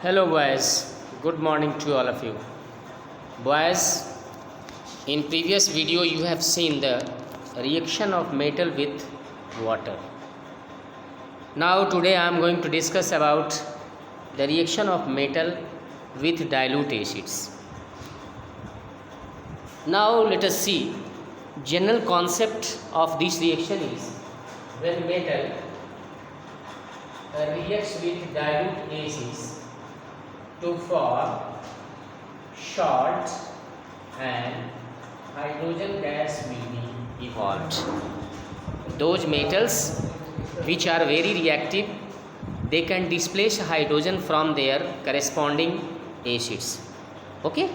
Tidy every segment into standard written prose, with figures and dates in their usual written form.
Hello boys, good morning to all of you. Boys, in previous video you have seen the reaction of metal with water. Now today I am going to discuss about the reaction of metal with dilute acids. Now let us see general concept of this reaction is when metal reacts with dilute acids to form salt and hydrogen gas will be evolved. Those metals which are very reactive, they can displace hydrogen from their corresponding acids. Okay,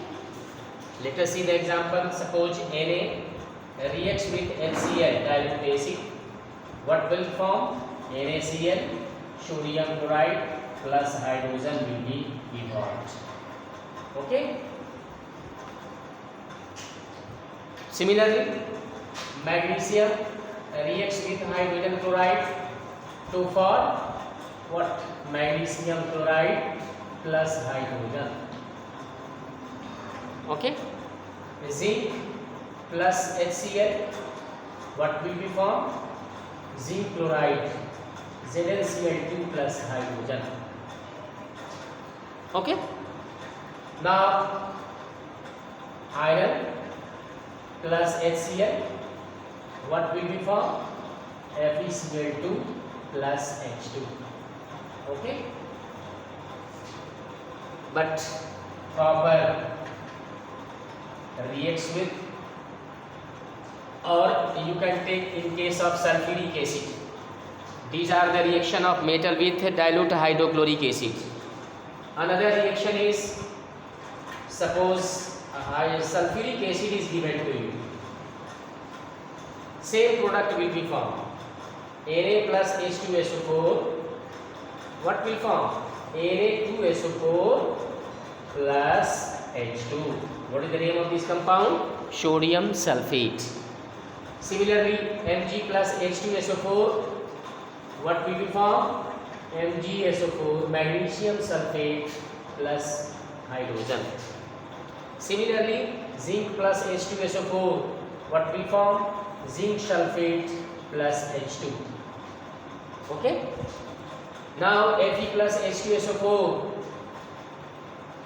let us see the example. Suppose Na reacts with HCl dilute acid. What will form? NaCl, sodium chloride plus hydrogen will be evolved. Okay. Similarly, magnesium reacts with hydrogen chloride to form what? Magnesium chloride plus hydrogen. Okay. Zinc plus HCl, what will be formed? Zinc chloride, ZnCl2 plus hydrogen. Okay. Now iron plus HCl, what will be formed? FeCl2 plus H2. Okay. But copper reacts with, or you can take in case of sulfuric acid. These are the reaction of metal with dilute hydrochloric acid. Another reaction is, suppose sulfuric acid is given to you. Same product will be formed. Na plus H2SO4. What will form? Na2SO4 plus H2. What is the name of this compound? Sodium sulfate. Similarly, Mg plus H2SO4. What will be formed? MgSO4, magnesium sulfate plus hydrogen. Similarly, zinc plus H2SO4, what will form? Zinc sulfate plus H2. Okay. Now Fe plus H2SO4,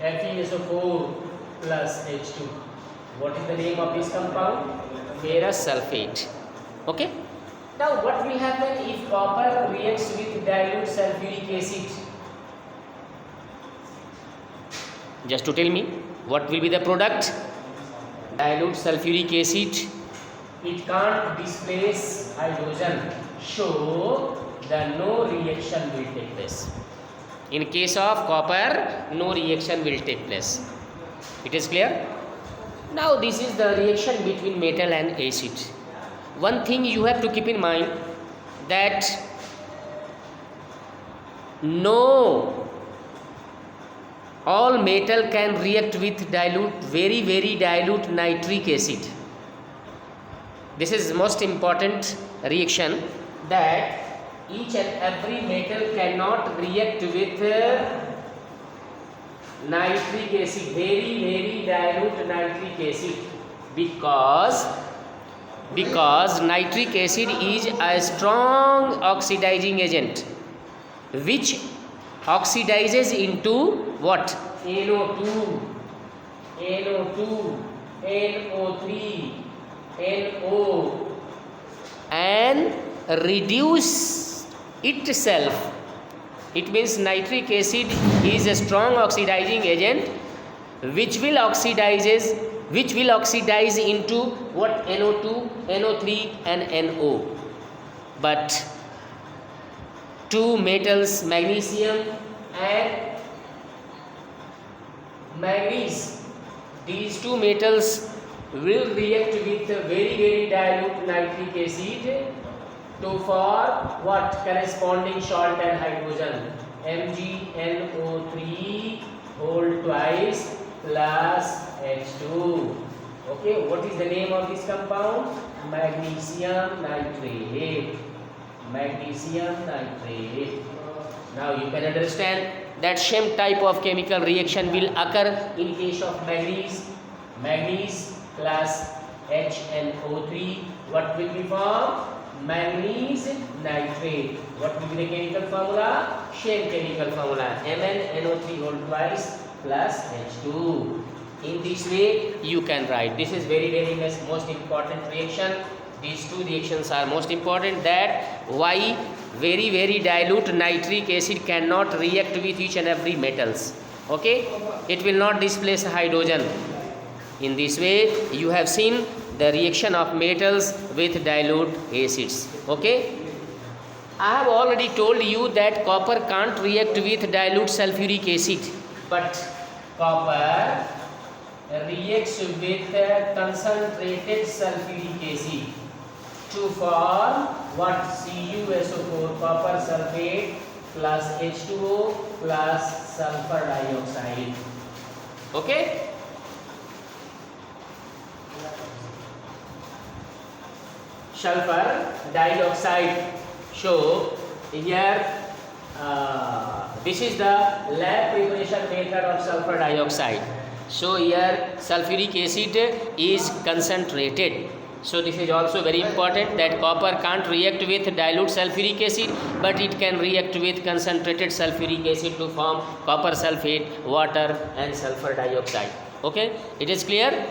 FeSO4 plus H2. What is the name of this compound? Ferrous sulfate. Okay. Now what will happen if copper reacts with dilute sulfuric acid? Just to tell me, what will be the product? Dilute sulfuric acid. It can't displace hydrogen, so the no reaction will take place. In case of copper, no reaction will take place. It is clear? Now this is the reaction between metal and acid. One thing you have to keep in mind, that no all metal can react with dilute, very dilute nitric acid. This is most important reaction, that each and every metal cannot react with nitric acid, very dilute nitric acid, because nitric acid is a strong oxidizing agent which oxidizes into what? NO2, NO3, NO, and reduce itself. It means nitric acid is a strong oxidizing agent which will oxidize into what? NO2, NO3 and NO. But two metals, magnesium and manganese, these two metals will react with very dilute nitric acid to form what? Corresponding salt and hydrogen, MgNO3 whole twice plus H2. Okay, what is the name of this compound? Magnesium nitrate. Magnesium nitrate. Now you can understand that same type of chemical reaction will occur in case of manganese plus HNO3. What will be formed? Manganese nitrate. What will be the chemical formula? Same chemical formula, MnNO3 whole twice plus H2. In this way you can write. This is very most important reaction. These two reactions are most important. That why very dilute nitric acid cannot react with each and every metals. Okay, it will not displace hydrogen. In this way you have seen the reaction of metals with dilute acids. Okay, I have already told you that copper can't react with dilute sulfuric acid, but copper reacts with concentrated sulfuric acid to form what? CuSO4, copper sulfate plus H2O plus sulfur dioxide. Okay, sulfur dioxide. So here this is the lab preparation method of sulfur dioxide. So here sulfuric acid is concentrated. So this is also very important, that copper can't react with dilute sulfuric acid, but it can react with concentrated sulfuric acid to form copper sulfate, water and sulfur dioxide. Okay, it is clear?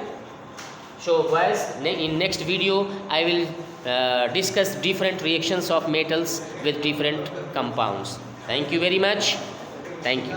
So boys, in next video I will discuss different reactions of metals with different compounds. Thank you very much. Thank you.